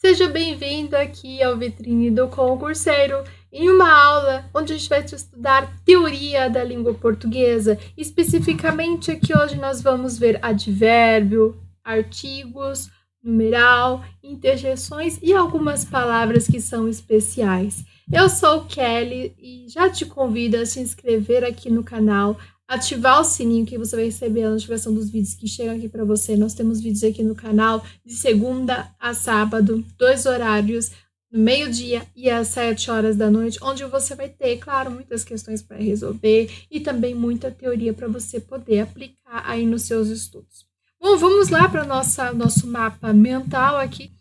Seja bem-vindo aqui ao Vitrine do Concurseiro, em uma aula onde a gente vai estudar teoria da língua portuguesa. Especificamente aqui hoje nós vamos ver advérbio, artigos, numeral, interjeções e algumas palavras que são especiais. Eu sou Kelly e já te convido a se inscrever aqui no canal, ativar o sininho que você vai receber a notificação dos vídeos que chegam aqui para você. Nós temos vídeos aqui no canal de segunda a sábado, 2 horários, no meio-dia e às 7 horas da noite, onde você vai ter, claro, muitas questões para resolver e também muita teoria para você poder aplicar aí nos seus estudos. Bom, vamos lá para nosso mapa mental aqui.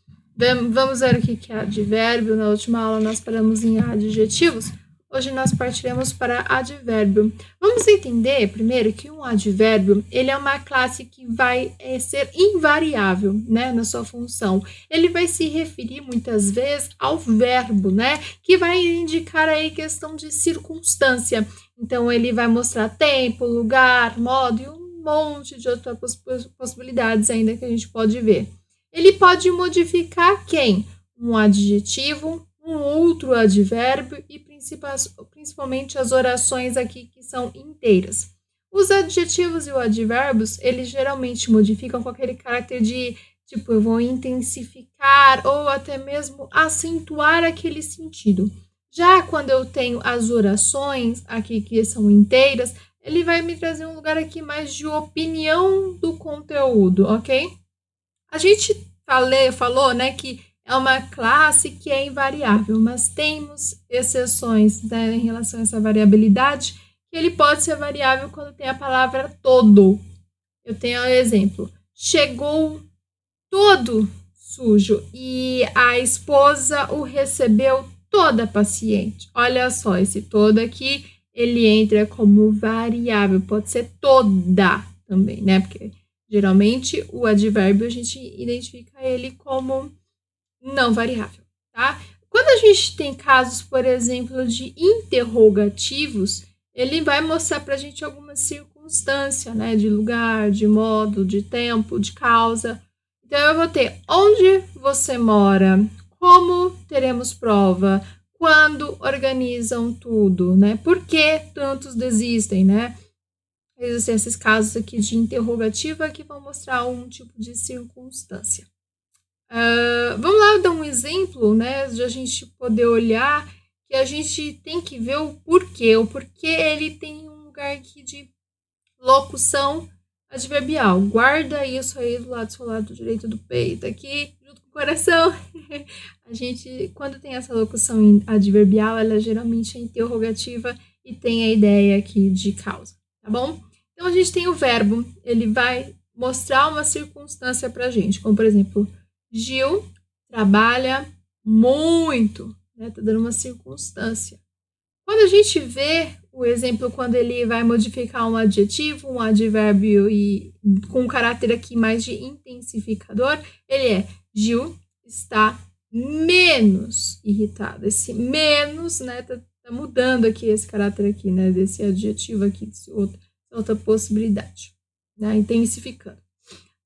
Vamos ver o que é advérbio. Na última aula nós paramos em adjetivos. Hoje nós partiremos para advérbio. Vamos entender primeiro que um advérbio ele é uma classe que vai ser invariável, né, na sua função. Ele vai se referir muitas vezes ao verbo, né, que vai indicar aí questão de circunstância. Então ele vai mostrar tempo, lugar, modo e um monte de outras possibilidades ainda que a gente pode ver. Ele pode modificar quem? Um adjetivo, um outro advérbio e principalmente as orações aqui que são inteiras. Os adjetivos e os advérbios, eles geralmente modificam com aquele caráter de, tipo, eu vou intensificar ou até mesmo acentuar aquele sentido. Já quando eu tenho as orações aqui que são inteiras, ele vai me trazer um lugar aqui mais de opinião do conteúdo, ok? A gente falou, né, que é uma classe que é invariável, mas temos exceções, né, em relação a essa variabilidade, que ele pode ser variável quando tem a palavra todo. Eu tenho um exemplo. Chegou todo sujo e a esposa o recebeu toda paciente. Olha só, esse todo aqui, ele entra como variável, pode ser toda também, né, porque geralmente o advérbio a gente identifica ele como não variável, tá? Quando a gente tem casos, por exemplo, de interrogativos, ele vai mostrar para a gente alguma circunstância, né? De lugar, de modo, de tempo, de causa. Então, eu vou ter onde você mora, como teremos prova, quando organizam tudo, né? Por que tantos desistem, né? Existem esses casos aqui de interrogativa que vão mostrar um tipo de circunstância. Vamos lá dar um exemplo, né, de a gente poder olhar que a gente tem que ver o porquê. O porquê ele tem um lugar aqui de locução adverbial. Guarda isso aí do seu lado direito do peito, aqui, junto com o coração. A gente, quando tem essa locução adverbial, ela geralmente é interrogativa e tem a ideia aqui de causa, tá bom? Então, a gente tem o verbo, ele vai mostrar uma circunstância pra gente, como, por exemplo, Gil trabalha muito, né? Tá dando uma circunstância. Quando a gente vê o exemplo, quando ele vai modificar um adjetivo, um advérbio e com um caráter aqui mais de intensificador, ele é Gil está menos irritado. Esse menos, né, tá mudando aqui esse caráter aqui, né, desse adjetivo aqui, desse outra possibilidade, né, intensificando.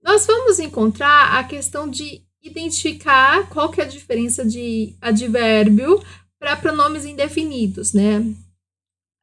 Nós vamos encontrar a questão de identificar qual que é a diferença de advérbio para pronomes indefinidos, né?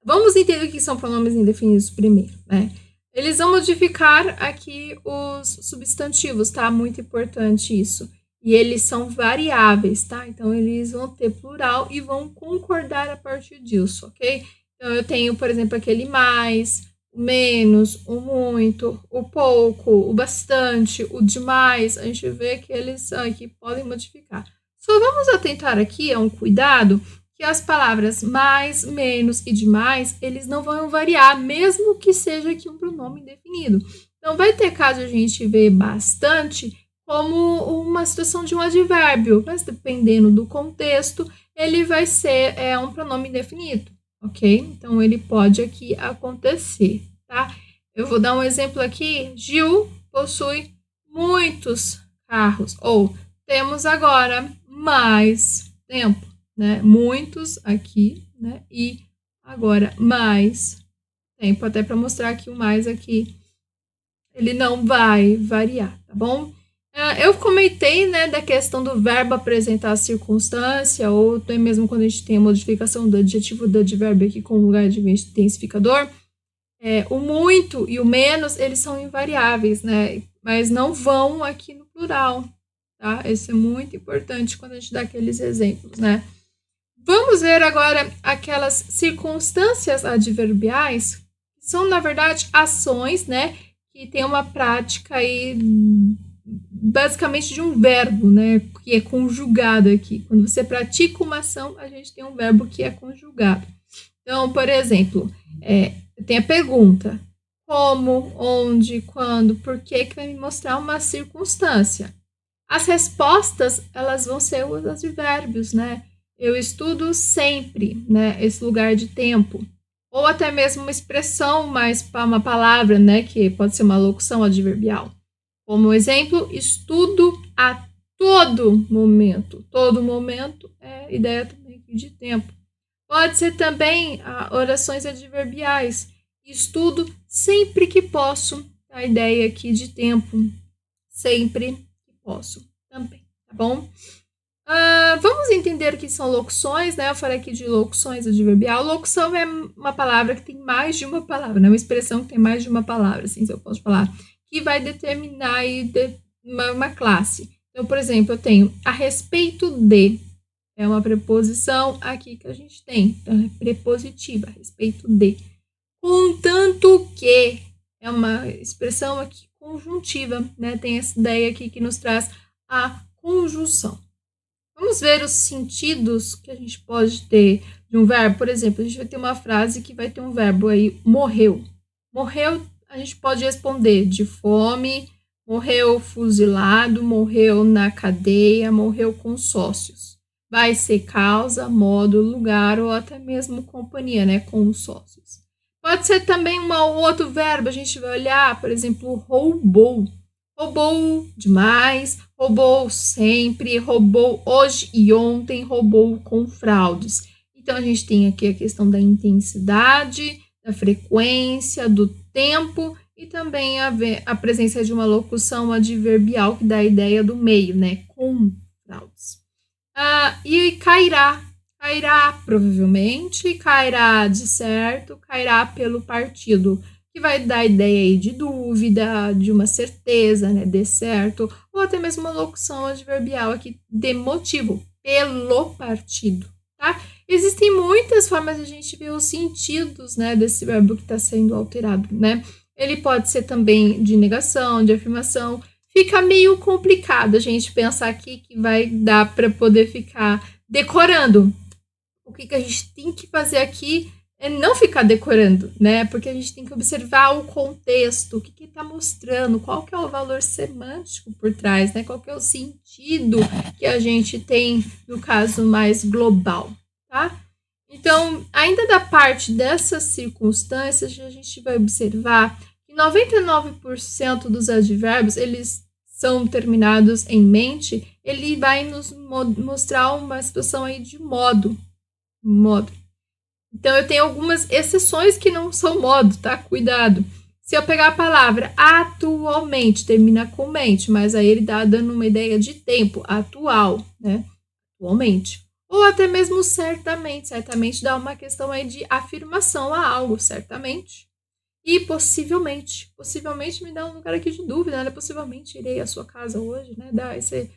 Vamos entender o que são pronomes indefinidos primeiro, né? Eles vão modificar aqui os substantivos, tá? Muito importante isso. E eles são variáveis, tá? Então, eles vão ter plural e vão concordar a partir disso, ok? Então, eu tenho, por exemplo, aquele mais, o menos, o muito, o pouco, o bastante, o demais. A gente vê que eles aqui podem modificar. Só vamos atentar aqui a um cuidado que as palavras mais, menos e demais, eles não vão variar, mesmo que seja aqui um pronome indefinido. Então, vai ter caso a gente ver bastante como uma situação de um advérbio, mas dependendo do contexto, ele vai ser um pronome indefinido, ok? Então, ele pode aqui acontecer, tá? Eu vou dar um exemplo aqui. Gil possui muitos carros, ou temos agora mais tempo, né? Muitos aqui, né? E agora mais tempo, até para mostrar que o mais aqui ele não vai variar, tá bom? Eu comentei, né, da questão do verbo apresentar a circunstância, ou até mesmo quando a gente tem a modificação do adjetivo do advérbio aqui com o lugar de intensificador. O muito e o menos, eles são invariáveis, né? Mas não vão aqui no plural, tá? Isso é muito importante quando a gente dá aqueles exemplos, né? Vamos ver agora aquelas circunstâncias adverbiais, que são, na verdade, ações, né? Que tem uma prática aí, basicamente, de um verbo, né? Que é conjugado aqui. Quando você pratica uma ação, a gente tem um verbo que é conjugado. Então, por exemplo, tem a pergunta: como, onde, quando, por que vai me mostrar uma circunstância. As respostas, elas vão ser os advérbios, né? Eu estudo sempre, né? Esse lugar de tempo. Ou até mesmo uma expressão, mais para uma palavra, né? Que pode ser uma locução adverbial. Como exemplo, estudo a todo momento. Todo momento é ideia também de tempo. Pode ser também orações adverbiais. Estudo sempre que posso. A ideia aqui de tempo. Sempre que posso também, tá bom? Vamos entender o que são locuções, né? Eu falei aqui de locuções adverbial. Locução é uma palavra que tem mais de uma palavra, né? Uma expressão que tem mais de uma palavra, assim, se eu posso falar, que vai determinar aí uma classe. Então, por exemplo, eu tenho a respeito de. É uma preposição aqui que a gente tem. Então, é prepositiva, a respeito de. Contanto que é uma expressão aqui conjuntiva, né? Tem essa ideia aqui que nos traz a conjunção. Vamos ver os sentidos que a gente pode ter de um verbo. Por exemplo, a gente vai ter uma frase que vai ter um verbo aí, morreu. Morreu, a gente pode responder de fome, morreu fuzilado, morreu na cadeia, morreu com sócios. Vai ser causa, modo, lugar ou até mesmo companhia, né, com os sócios. Pode ser também um outro verbo, a gente vai olhar, por exemplo, roubou. Roubou demais, roubou sempre, roubou hoje e ontem, roubou com fraudes. Então, a gente tem aqui a questão da intensidade, da frequência, do tempo e também a presença de uma locução adverbial que dá a ideia do meio, né? Com fraudes. E cairá. Cairá provavelmente, cairá de certo, cairá pelo partido, que vai dar a ideia aí de dúvida, de uma certeza, né, de certo, ou até mesmo uma locução adverbial aqui de motivo, pelo partido, tá? Existem muitas formas de a gente ver os sentidos, né, desse verbo que está sendo alterado, né? Ele pode ser também de negação, de afirmação. Fica meio complicado a gente pensar aqui que vai dar para poder ficar decorando. O que a gente tem que fazer aqui é não ficar decorando, né? Porque a gente tem que observar o contexto, o que está mostrando, qual que é o valor semântico por trás, né? Qual que é o sentido que a gente tem no caso mais global, tá? Então, ainda da parte dessas circunstâncias, a gente vai observar que 99% dos advérbios, eles são terminados em mente, ele vai nos mostrar uma situação aí de modo. Então, eu tenho algumas exceções que não são modo, tá? Cuidado. Se eu pegar a palavra atualmente, termina com mente, mas aí ele tá dando uma ideia de tempo, atual, né? Atualmente. Ou até mesmo certamente. Certamente dá uma questão aí de afirmação a algo, certamente. E possivelmente. Possivelmente me dá um lugar aqui de dúvida, né? Possivelmente irei à sua casa hoje, né? Dá essa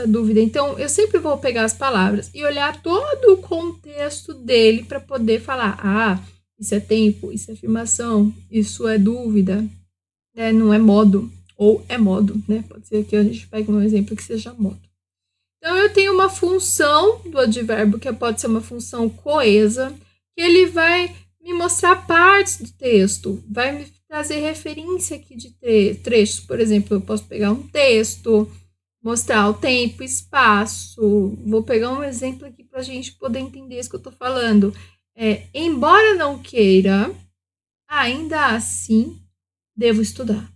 dúvida. Então, eu sempre vou pegar as palavras e olhar todo o contexto dele para poder falar: isso é tempo, isso é afirmação, isso é dúvida, né? Não é modo, ou é modo, né? Pode ser que a gente pegue um exemplo que seja modo. Então, eu tenho uma função do advérbio, que pode ser uma função coesa, que ele vai me mostrar partes do texto, vai me trazer referência aqui de trechos. Por exemplo, eu posso pegar um texto, mostrar o tempo, espaço. Vou pegar um exemplo aqui para a gente poder entender isso que eu estou falando. Embora não queira, ainda assim devo estudar.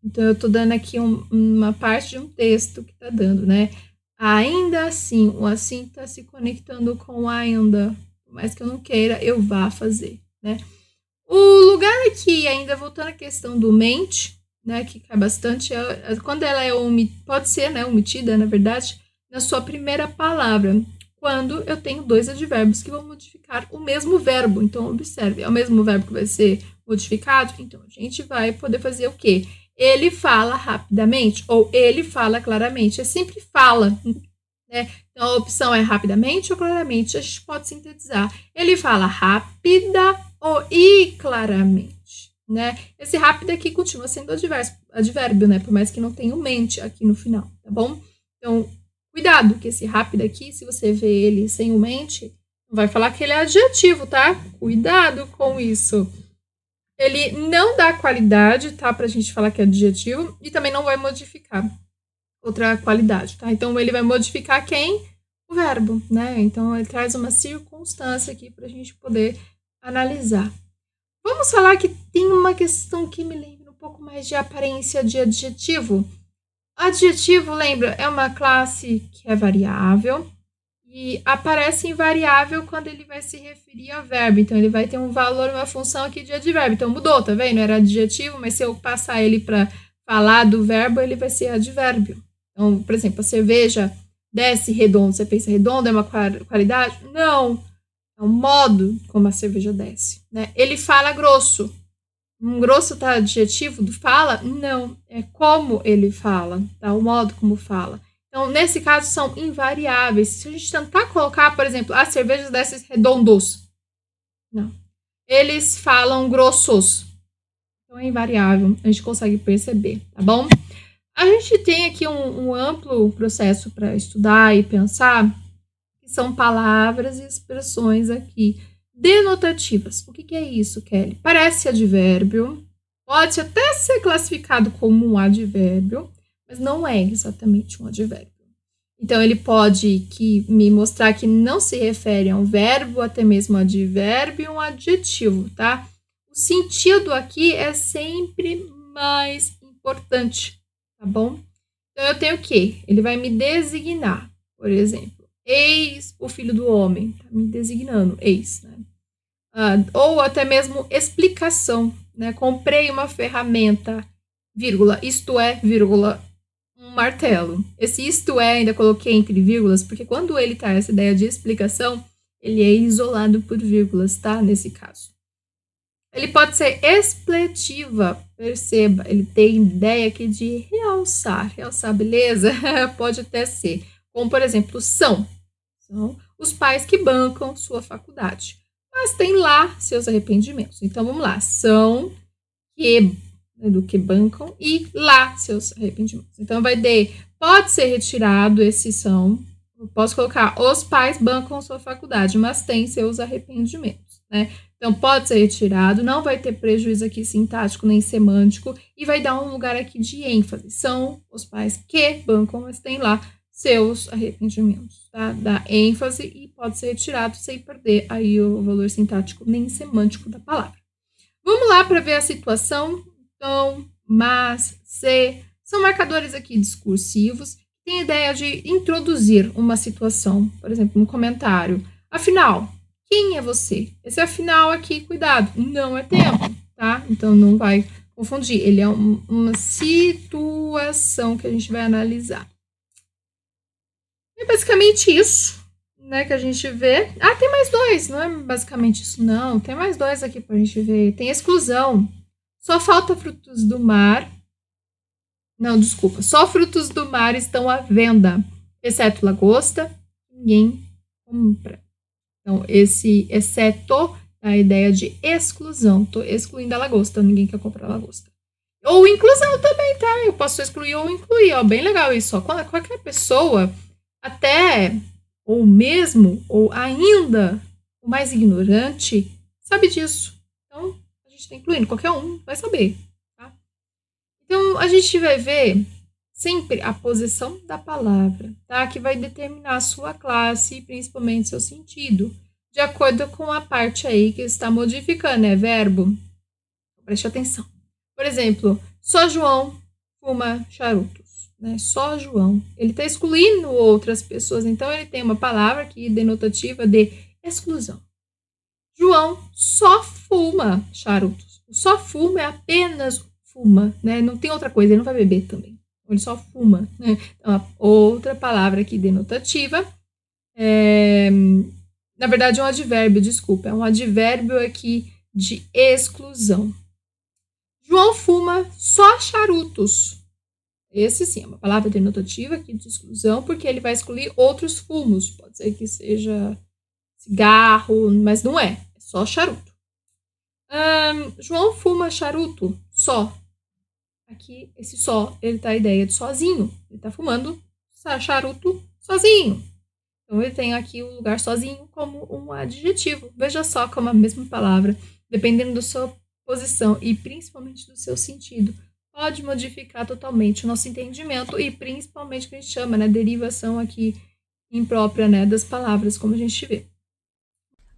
Então, eu estou dando aqui uma parte de um texto que está dando, né? Ainda assim, o assim está se conectando com o ainda. Por mais que eu não queira, eu vá fazer, né? O lugar aqui, ainda voltando à questão do mente, né, que cai bastante, quando ela pode ser, né, omitida, na verdade, na sua primeira palavra, quando eu tenho dois advérbios que vão modificar o mesmo verbo. Então, observe, é o mesmo verbo que vai ser modificado, então a gente vai poder fazer o quê? Ele fala rapidamente ou ele fala claramente. É sempre fala, né? Então, a opção é rapidamente ou claramente. A gente pode sintetizar. Ele fala rápida ou e claramente, né? Esse rápido aqui continua sendo advérbio, né? Por mais que não tenha o mente aqui no final, tá bom? Então, cuidado, que esse rápido aqui, se você vê ele sem o mente, vai falar que ele é adjetivo, tá? Cuidado com isso. Ele não dá qualidade, tá? Pra gente falar que é adjetivo, e também não vai modificar outra qualidade, tá? Então, ele vai modificar quem? O verbo, né? Então, ele traz uma circunstância aqui pra gente poder analisar. Vamos falar que tem uma questão que me lembra um pouco mais de aparência de adjetivo. Adjetivo, lembra, é uma classe que é variável e aparece em variável quando ele vai se referir a verbo. Então, ele vai ter um valor, uma função aqui de advérbio. Então, mudou, tá vendo? Era adjetivo, mas se eu passar ele para falar do verbo, ele vai ser advérbio. Então, por exemplo, a cerveja desce redondo. Você pensa redondo é uma qualidade? Não. É o modo como a cerveja desce, né? Ele fala grosso. Um grosso tá adjetivo do fala? Não. É como ele fala, tá? O modo como fala. Então, nesse caso, são invariáveis. Se a gente tentar colocar, por exemplo, as cervejas desses redondos. Não. Eles falam grossos. Então, é invariável. A gente consegue perceber, tá bom? A gente tem aqui um amplo processo para estudar e pensar, que são palavras e expressões aqui denotativas. O que é isso, Kelly? Parece advérbio, pode até ser classificado como um advérbio, mas não é exatamente um advérbio. Então, ele pode me mostrar que não se refere a um verbo, até mesmo advérbio e um adjetivo, tá? O sentido aqui é sempre mais importante, tá bom? Então, eu tenho o quê? Ele vai me designar, por exemplo, eis o filho do homem, tá me designando, eis, né? Ou até mesmo explicação, né? Comprei uma ferramenta, vírgula, isto é, vírgula, um martelo. Esse isto é, ainda coloquei entre vírgulas, porque quando ele traz essa ideia de explicação, ele é isolado por vírgulas, tá? Nesse caso. Ele pode ser expletiva, perceba, ele tem ideia aqui de realçar, beleza? Pode até ser. Como, por exemplo, são os pais que bancam sua faculdade. Mas tem lá seus arrependimentos. Então, vamos lá. São do que bancam e lá seus arrependimentos. Então, pode ser retirado esse são. Eu posso colocar os pais bancam sua faculdade, mas tem seus arrependimentos, né? Então, pode ser retirado, não vai ter prejuízo aqui sintático nem semântico e vai dar um lugar aqui de ênfase. São os pais que bancam, mas tem lá seus arrependimentos, tá? Dá ênfase e pode ser retirado sem perder aí o valor sintático nem semântico da palavra. Vamos lá para ver a situação. Então, mas, se, são marcadores aqui discursivos, tem a ideia de introduzir uma situação, por exemplo, um comentário. Afinal, quem é você? Esse afinal aqui, cuidado, não é tempo, tá? Então, não vai confundir. Ele é uma situação que a gente vai analisar. É basicamente isso, né, que a gente vê. Tem mais dois, não é basicamente isso, não. Tem mais dois aqui pra gente ver. Tem exclusão. Só falta frutos do mar. Não, desculpa. Só frutos do mar estão à venda, exceto lagosta. Ninguém compra. Então, esse exceto é a ideia de exclusão. Tô excluindo a lagosta, ninguém quer comprar a lagosta. Ou inclusão também, tá? Eu posso excluir ou incluir, ó. Bem legal isso, ó. Qualquer pessoa, até, ou mesmo, ou ainda, o mais ignorante, sabe disso. Então, a gente está incluindo, qualquer um vai saber, tá? Então, a gente vai ver sempre a posição da palavra, tá? Que vai determinar a sua classe e principalmente seu sentido, de acordo com a parte aí que está modificando, é verbo. Preste atenção. Por exemplo, só João fuma charutos, né? Só João. Ele está excluindo outras pessoas, então ele tem uma palavra aqui denotativa de exclusão. João só fuma charutos. O só fuma é apenas fuma, né? Não tem outra coisa, ele não vai beber também. Ele só fuma, né? Então, a outra palavra aqui denotativa na verdade, é um advérbio, desculpa. É um advérbio aqui de exclusão. João fuma só charutos. Esse sim, é uma palavra denotativa aqui de exclusão, porque ele vai excluir outros fumos. Pode ser que seja cigarro, mas não é. É só charuto. João fuma charuto só. Aqui, esse só, ele tá a ideia de sozinho. Ele tá fumando charuto sozinho. Então, ele tem aqui o lugar sozinho como um adjetivo. Veja só como a mesma palavra, dependendo da sua posição e principalmente do seu sentido, pode modificar totalmente o nosso entendimento e principalmente o que a gente chama, né, derivação aqui imprópria, né, das palavras, como a gente vê.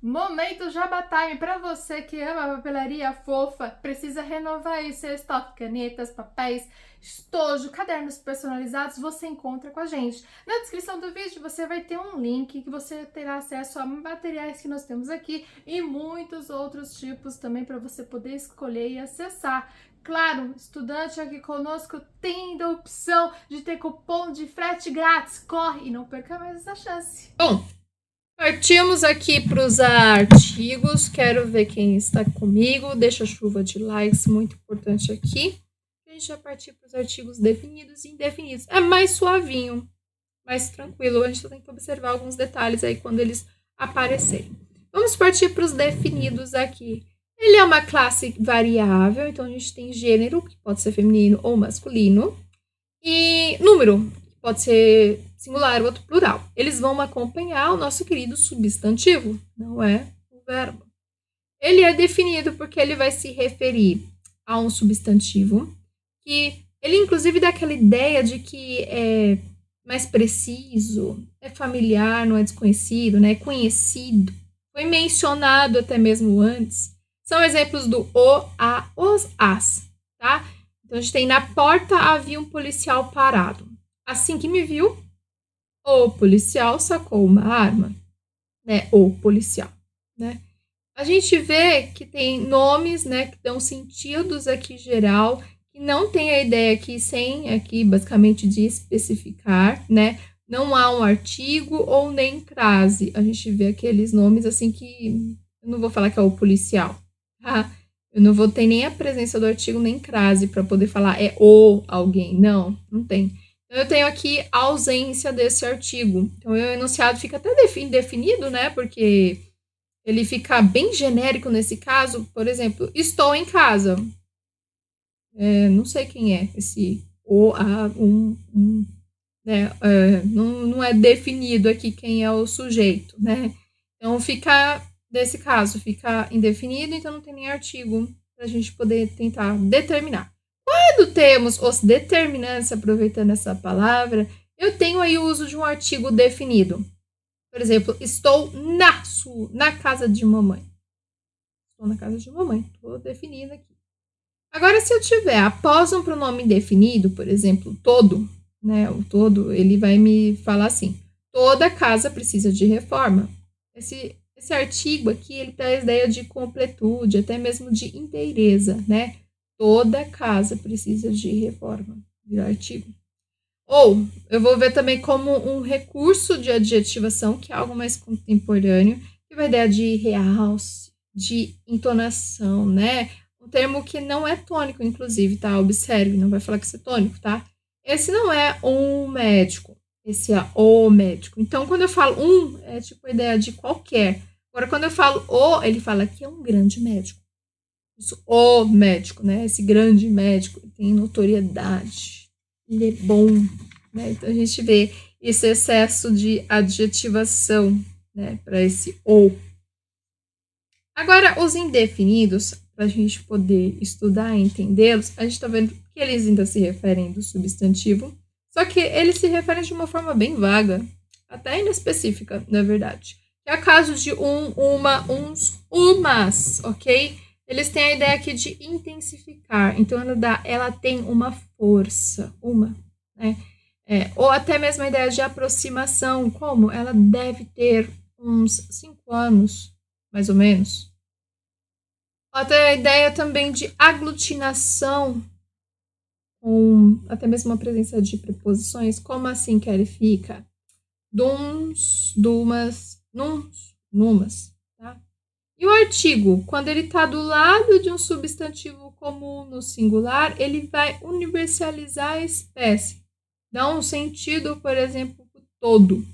Momento Jabá Time para você que ama papelaria fofa, precisa renovar aí seu estoque, canetas, papéis, estojo, cadernos personalizados, você encontra com a gente. Na descrição do vídeo você vai ter um link que você terá acesso a materiais que nós temos aqui e muitos outros tipos também para você poder escolher e acessar. Claro, estudante aqui conosco tem a opção de ter cupom de frete grátis. Corre e não perca mais essa chance. Bom, partimos aqui para os artigos. Quero ver quem está comigo. Deixa a chuva de likes, muito importante aqui. A gente vai partir para os artigos definidos e indefinidos. É mais suavinho, mais tranquilo. A gente só tem que observar alguns detalhes aí quando eles aparecerem. Vamos partir para os definidos aqui. Ele é uma classe variável, então a gente tem gênero, que pode ser feminino ou masculino, e número, que pode ser singular ou outro plural. Eles vão acompanhar o nosso querido substantivo, não é o verbo. Ele é definido porque ele vai se referir a um substantivo que ele inclusive dá aquela ideia de que é mais preciso, é familiar, não é desconhecido, né? É conhecido, foi mencionado até mesmo antes. São exemplos do o, a, os, as, tá? Então a gente tem: na porta havia um policial parado. Assim que me viu, o policial sacou uma arma, né? O policial, né? A gente vê que tem nomes, né, que dão sentidos aqui geral, que não tem a ideia aqui sem aqui basicamente de especificar, né? Não há um artigo ou nem crase. A gente vê aqueles nomes assim que eu não vou falar que é o policial, tá? Eu não vou ter nem a presença do artigo nem crase para poder falar é o alguém. Não, não tem. Então, eu tenho aqui a ausência desse artigo. Então, o enunciado fica até indefinido, né? Porque ele fica bem genérico nesse caso. Por exemplo, estou em casa. Não sei quem é esse o, a, né? Não é definido aqui quem é o sujeito, né? Então, nesse caso, fica indefinido, então não tem nem artigo para a gente poder tentar determinar. Quando temos os determinantes, aproveitando essa palavra, eu tenho aí o uso de um artigo definido. Por exemplo, estou na casa de mamãe. Estou na casa de mamãe, estou definindo aqui. Agora, se eu tiver após um pronome indefinido, por exemplo, todo, né? O todo, ele vai me falar assim: toda casa precisa de reforma. Esse artigo aqui, ele traz a ideia de completude, até mesmo de inteireza, né? Toda casa precisa de reforma. Virar artigo. Ou eu vou ver também como um recurso de adjetivação, que é algo mais contemporâneo, que vai dar de realce, de entonação, né? Um termo que não é tônico, inclusive, tá? Observe, não vai falar que isso é tônico, tá? Esse não é um médico, esse é o médico. Então, quando eu falo é tipo a ideia de qualquer. Agora, quando eu falo o, ele fala que é um grande médico. Isso, o médico, né? Esse grande médico tem notoriedade. Ele é bom, né? Então, a gente vê esse excesso de adjetivação, né? Para esse ou. Agora, os indefinidos, para a gente poder estudar e entendê-los, a gente está vendo que eles ainda se referem do substantivo, só que eles se referem de uma forma bem vaga, até inespecífica, na verdade. É o caso de uma, uns, umas, ok? Eles têm a ideia aqui de intensificar, então ela tem uma força, uma, né? Ou até mesmo a ideia de aproximação, como ela deve ter uns 5 anos, mais ou menos. Até a ideia também de aglutinação, com até mesmo a presença de preposições. Como assim, Kelly? Fica duns, dumas, nuns, numas, tá? E o artigo, quando ele está do lado de um substantivo comum no singular, ele vai universalizar a espécie. Dá um sentido, por exemplo, todo.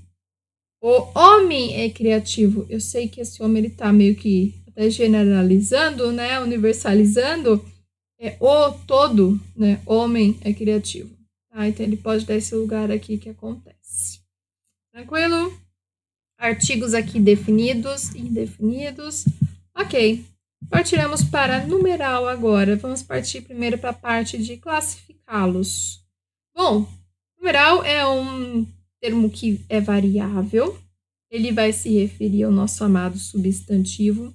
O homem é criativo. Eu sei que esse homem ele tá meio que até generalizando, né? Universalizando. É o todo, né? Homem é criativo. Tá? Então ele pode dar esse lugar aqui que acontece. Tranquilo? Artigos aqui definidos e indefinidos. Ok. Partiremos para numeral agora. Vamos partir primeiro para a parte de classificá-los. Bom, numeral é um termo que é variável. Ele vai se referir ao nosso amado substantivo,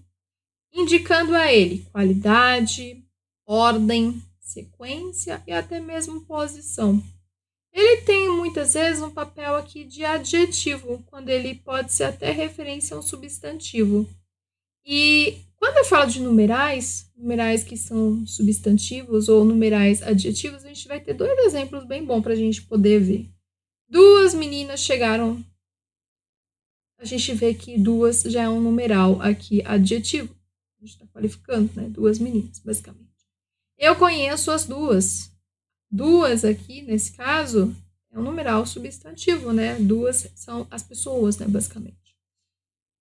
indicando a ele qualidade, ordem, sequência e até mesmo posição. Ele tem muitas vezes um papel aqui de adjetivo, quando ele pode ser até referência a um substantivo. E quando eu falo de numerais, numerais que são substantivos ou numerais adjetivos, a gente vai ter dois exemplos bem bons para a gente poder ver. Duas meninas chegaram. A gente vê que duas já é um numeral aqui adjetivo. A gente está qualificando, né? Duas meninas, basicamente. Eu conheço as duas. Duas aqui, nesse caso, é um numeral substantivo, né? Duas são as pessoas, né? Basicamente.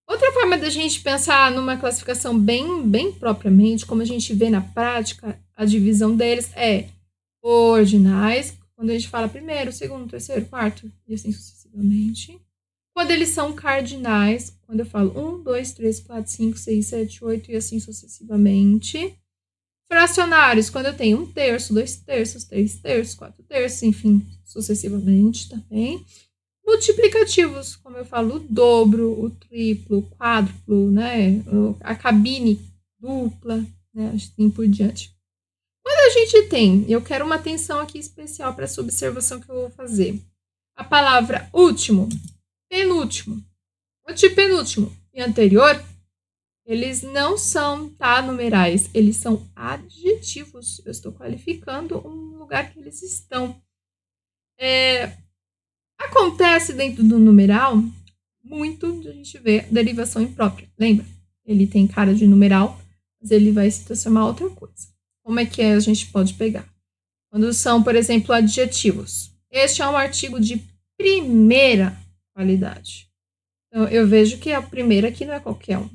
Outra forma da gente pensar numa classificação bem propriamente, como a gente vê na prática, a divisão deles é ordinais, quando a gente fala primeiro, segundo, terceiro, quarto, e assim sucessivamente. Quando eles são cardinais, quando eu falo 1, 2, 3, 4, 5, 6, 7, 8 e assim sucessivamente. Fracionários, quando eu tenho 1/3, 2/3, 3/3, 4/3, enfim, sucessivamente também. Multiplicativos, como eu falo, o dobro, o triplo, o quádruplo, né? A cabine dupla, né? Assim por diante. Quando a gente tem, eu quero uma atenção aqui especial para essa observação que eu vou fazer. A palavra último, penúltimo, antepenúltimo e anterior, eles não são numerais, eles são adjetivos. Eu estou qualificando um lugar que eles estão. Acontece dentro do numeral muito de a gente ver derivação imprópria. Lembra? Ele tem cara de numeral, mas ele vai se transformar em outra coisa. Como é que a gente pode pegar? Quando são, por exemplo, adjetivos. Este é um artigo de primeira qualidade. Então, eu vejo que a primeira aqui não é qualquer um.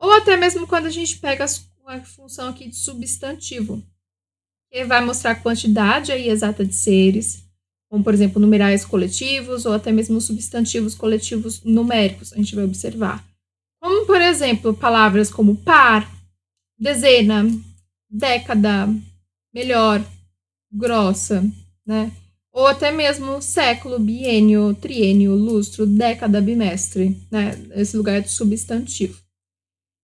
Ou até mesmo quando a gente pega a função aqui de substantivo, que vai mostrar a quantidade aí exata de seres, como, por exemplo, numerais coletivos ou até mesmo substantivos coletivos numéricos, a gente vai observar. Como, por exemplo, palavras como par, dezena, década, melhor, grossa, né? Ou até mesmo século, biênio, triênio, lustro, década, bimestre, né? Esse lugar de substantivo.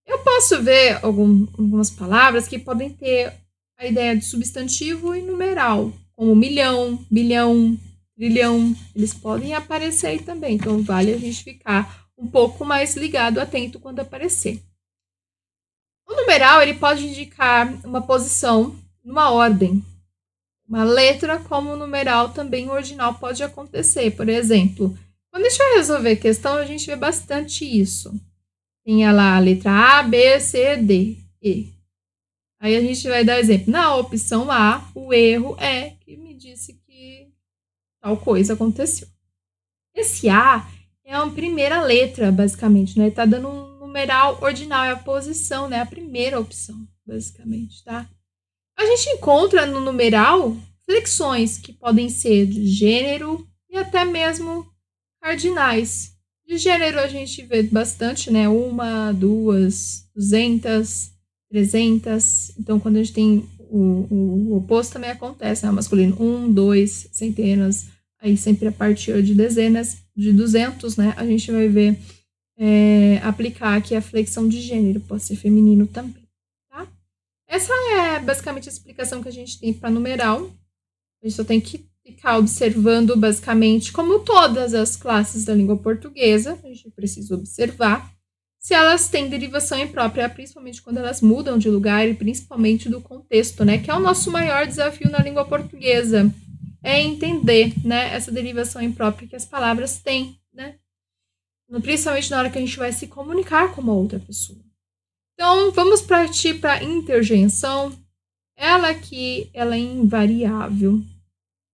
Eu posso ver algumas palavras que podem ter a ideia de substantivo e numeral, como milhão, bilhão, trilhão. Eles podem aparecer aí também, então vale a gente ficar um pouco mais ligado, atento quando aparecer. O numeral ele pode indicar uma posição numa ordem. Uma letra como numeral também ordinal pode acontecer. Por exemplo, quando a gente vai resolver questão, a gente vê bastante isso. Tem lá a letra A, B, C, D, E. Aí a gente vai dar exemplo. Na opção A, o erro é que me disse que tal coisa aconteceu. Esse A é a primeira letra, basicamente, né? Tá dando um numeral ordinal, é a posição, né? A primeira opção, basicamente, tá? A gente encontra no numeral flexões que podem ser de gênero e até mesmo cardinais. De gênero a gente vê bastante, né? 1, 2, 200, 300. Então, quando a gente tem o oposto também acontece, né? Masculino 1, 2, centenas. Aí sempre a partir de dezenas, de 200, né? A gente vai ver aplicar aqui a flexão de gênero. Pode ser feminino também, tá? Essa é basicamente a explicação que a gente tem para numeral. A gente só tem que ficar observando, basicamente, como todas as classes da língua portuguesa, a gente precisa observar se elas têm derivação imprópria, principalmente quando elas mudam de lugar e principalmente do contexto, né? Que é o nosso maior desafio na língua portuguesa. É entender, né, essa derivação imprópria que as palavras têm, né? Principalmente na hora que a gente vai se comunicar com uma outra pessoa. Então, vamos partir para a interjeição. Ela aqui, ela é invariável.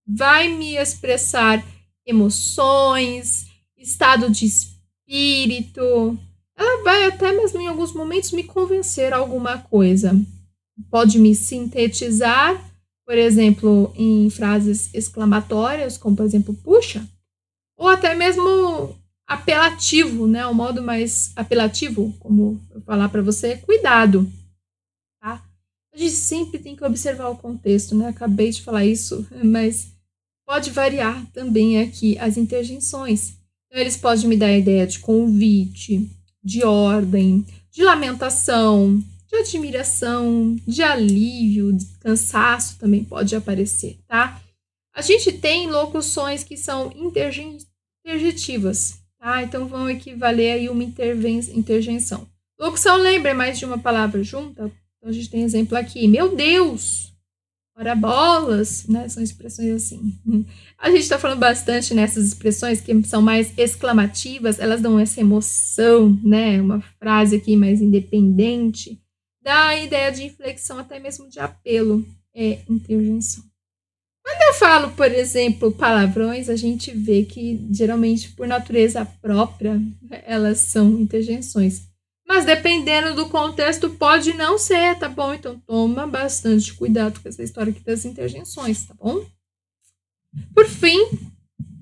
Vai me expressar emoções, estado de espírito. Ela vai até mesmo em alguns momentos me convencer a alguma coisa. Pode me sintetizar, por exemplo, em frases exclamatórias, como por exemplo, puxa, ou até mesmo apelativo, né? O modo mais apelativo, como eu falar para você, cuidado, tá? A gente sempre tem que observar o contexto, né? Acabei de falar isso, mas pode variar também aqui as interjeições. Então, eles podem me dar a ideia de convite, de ordem, de lamentação, de admiração, de alívio, de cansaço também pode aparecer, tá? A gente tem locuções que são interjetivas, tá? Então vão equivaler aí uma interjeição. Locução lembra mais de uma palavra junta? Então a gente tem exemplo aqui, meu Deus, ora bolas, né? São expressões assim. A gente está falando bastante nessas expressões que são mais exclamativas, elas dão essa emoção, né? Uma frase aqui mais independente, dá a ideia de inflexão, até mesmo de apelo, é interjeição. Quando eu falo, por exemplo, palavrões, a gente vê que geralmente por natureza própria elas são interjeições. Mas dependendo do contexto, pode não ser, tá bom? Então toma bastante cuidado com essa história aqui das interjeições, tá bom? Por fim,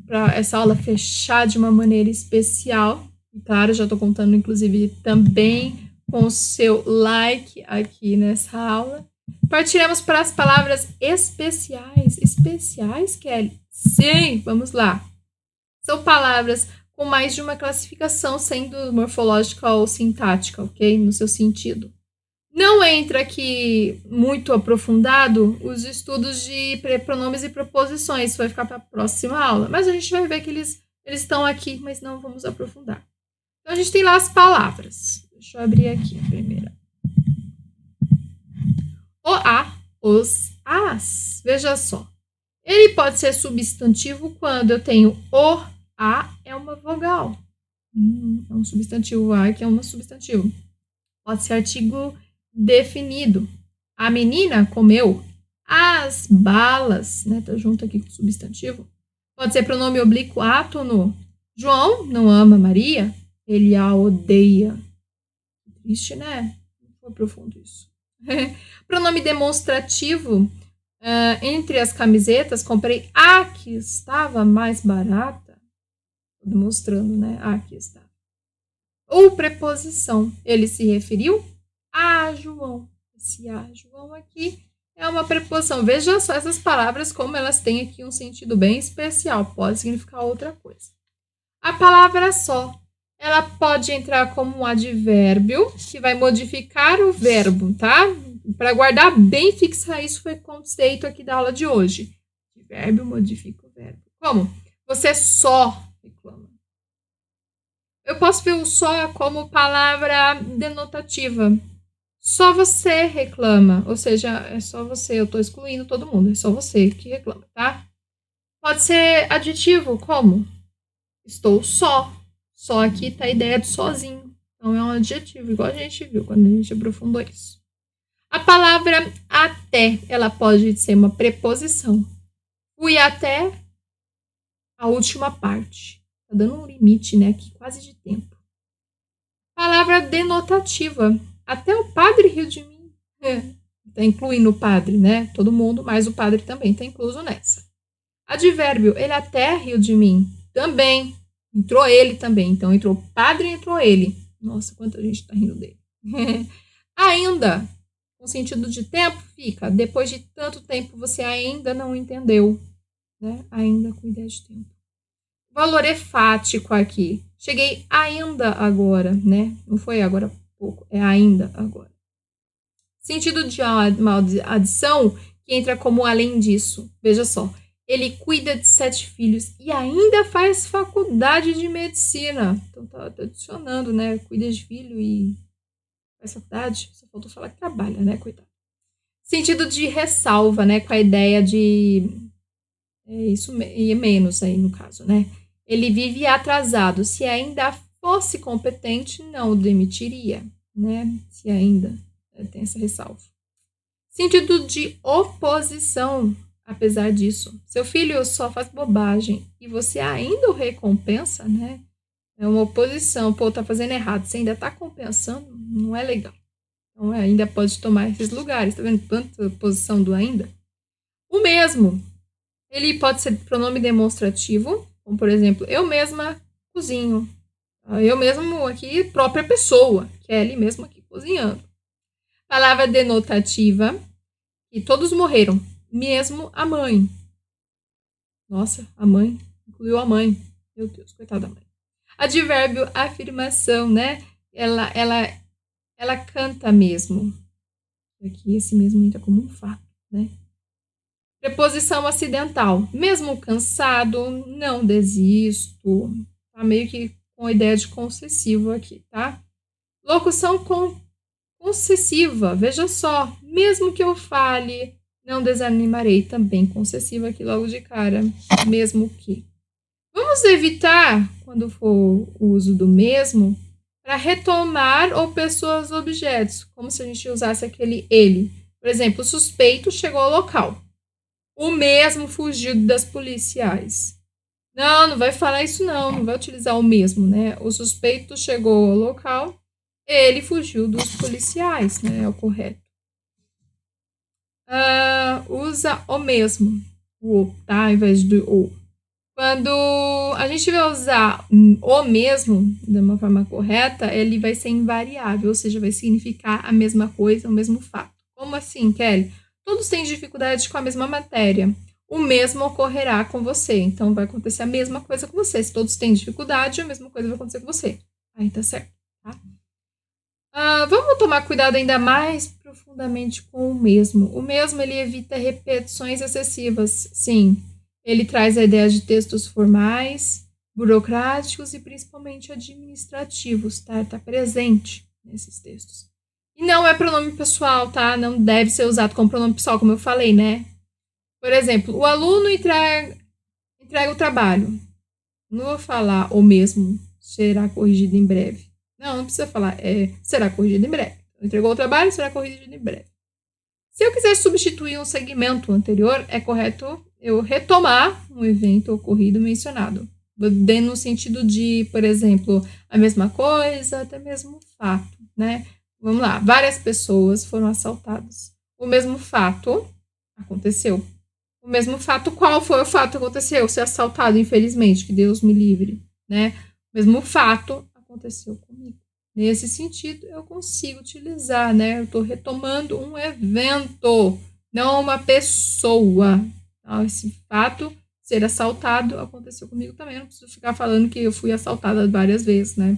para essa aula fechar de uma maneira especial, e claro, já estou contando inclusive também com o seu like aqui nessa aula, partiremos para as palavras especiais. Especiais, Kelly? Sim, vamos lá. São palavras com mais de uma classificação, sendo morfológica ou sintática, ok? No seu sentido. Não entra aqui muito aprofundado os estudos de pronomes e preposições, isso vai ficar para a próxima aula, mas a gente vai ver que eles estão aqui, mas não vamos aprofundar. Então, a gente tem lá as palavras. Deixa eu abrir aqui a primeira. O, a, os, as. Veja só. Ele pode ser substantivo quando eu tenho o, a é uma vogal. É um substantivo, a que é um substantivo. Pode ser artigo definido. A menina comeu as balas, né? Tá junto aqui com o substantivo. Pode ser pronome oblíquo átono. João não ama Maria, ele a odeia. Triste, né? Não foi profundo isso. Pronome demonstrativo. Entre as camisetas, comprei a que estava mais barata. Tô demonstrando, né? A que está. Ou preposição. Ele se referiu a João. Esse a João aqui é uma preposição. Veja só essas palavras, como elas têm aqui um sentido bem especial. Pode significar outra coisa. A palavra só. Ela pode entrar como um advérbio, que vai modificar o verbo, tá? Para guardar bem, fixar isso foi o conceito aqui da aula de hoje. Advérbio modifica o verbo. Como? Você só reclama. Eu posso ver o só como palavra denotativa. Só você reclama. Ou seja, é só você. Eu estou excluindo todo mundo. É só você que reclama, tá? Pode ser adjetivo. Como? Estou só. Só aqui tá a ideia de sozinho. Então é um adjetivo, igual a gente viu quando a gente aprofundou isso. A palavra até, ela pode ser uma preposição. Fui até a última parte. Tá dando um limite, né, aqui, quase de tempo. Palavra denotativa. Até o padre riu de mim. Tá incluindo o padre, né? Todo mundo, mas o padre também tá incluso nessa. Advérbio. Ele até riu de mim. Também. Entrou ele também. Então, entrou o padre e entrou ele. Nossa, quanta gente tá rindo dele. Ainda. Com sentido de tempo, fica. Depois de tanto tempo, você ainda não entendeu. Né? Ainda com ideia de tempo. Valor efático aqui. Cheguei ainda agora, né? Não foi agora há pouco, é ainda agora. Sentido de uma adição que entra como além disso. Veja só. Ele cuida de 7 filhos e ainda faz faculdade de medicina. Então tá adicionando, né? Cuida de filho e faz faculdade. Só faltou falar que trabalha, né? Coitado. Sentido de ressalva, né? Com a ideia de... isso e menos aí no caso, né? Ele vive atrasado. Se ainda fosse competente, não o demitiria, né? Se ainda tem essa ressalva. Sentido de oposição. Apesar disso, seu filho só faz bobagem e você ainda o recompensa, né? É uma oposição. Pô, tá fazendo errado, você ainda tá compensando, não é legal. Então, ainda pode tomar esses lugares. Tá vendo tanta oposição do ainda? O mesmo. Ele pode ser pronome demonstrativo, como por exemplo, eu mesma cozinho. Eu mesmo aqui, própria pessoa, Kelly mesmo aqui cozinhando. Palavra denotativa, e todos morreram. Mesmo a mãe. Nossa, a mãe. Incluiu a mãe. Meu Deus, coitada da mãe. Advérbio, afirmação, né? Ela canta mesmo. Aqui esse mesmo entra como um fato, né? Preposição acidental. Mesmo cansado, não desisto. Tá meio que com a ideia de concessivo aqui, tá? Locução concessiva. Veja só. Mesmo que eu fale, não desanimarei, também concessiva aqui logo de cara, mesmo que. Vamos evitar, quando for o uso do mesmo, para retomar ou pessoas ou objetos, como se a gente usasse aquele ele. Por exemplo, o suspeito chegou ao local. O mesmo fugiu das policiais. Não vai falar isso não vai utilizar o mesmo, né? O suspeito chegou ao local, ele fugiu dos policiais, né? É o correto. Usa o mesmo, o, tá? Ao invés do o. Quando a gente vai usar o mesmo de uma forma correta, ele vai ser invariável, ou seja, vai significar a mesma coisa, o mesmo fato. Como assim, Kelly? Todos têm dificuldade com a mesma matéria. O mesmo ocorrerá com você. Então, vai acontecer a mesma coisa com você. Se todos têm dificuldade, a mesma coisa vai acontecer com você. Aí tá certo, tá? Vamos tomar cuidado ainda mais profundamente com o mesmo. O mesmo, ele evita repetições excessivas. Sim, ele traz a ideia de textos formais, burocráticos e principalmente administrativos, tá? Tá presente nesses textos. E não é pronome pessoal, tá? Não deve ser usado como pronome pessoal, como eu falei, né? Por exemplo, o aluno entrega o trabalho. Não vou falar o mesmo será corrigido em breve. Não precisa falar, será corrigido em breve. Entregou o trabalho, será corrigido em breve. Se eu quiser substituir um segmento anterior, é correto eu retomar um evento ocorrido mencionado. No sentido de, por exemplo, a mesma coisa, até mesmo fato, né? Vamos lá, várias pessoas foram assaltadas. O mesmo fato aconteceu. O mesmo fato, qual foi o fato que aconteceu? Ser assaltado, infelizmente, que Deus me livre, né? O mesmo fato aconteceu comigo. Nesse sentido, eu consigo utilizar, né? Eu estou retomando um evento, não uma pessoa. Então, esse fato, ser assaltado, aconteceu comigo também. Eu não preciso ficar falando que eu fui assaltada várias vezes, né?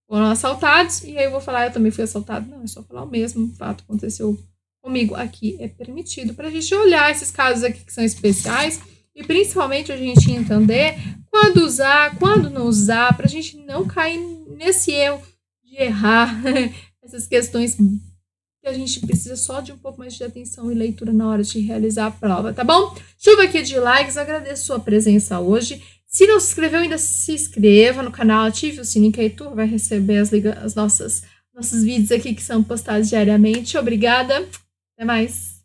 Foram assaltados, e aí eu vou falar, eu também fui assaltado. Não, é só falar o mesmo fato aconteceu comigo. Aqui é permitido para a gente olhar esses casos aqui que são especiais e principalmente a gente entender quando usar, quando não usar, para a gente não cair nesse erro de errar essas questões que a gente precisa só de um pouco mais de atenção e leitura na hora de realizar a prova, tá bom? Chuva aqui de likes, agradeço a sua presença hoje. Se não se inscreveu, ainda se inscreva no canal, ative o sininho que aí tu vai receber as nossos vídeos aqui que são postados diariamente. Obrigada, até mais.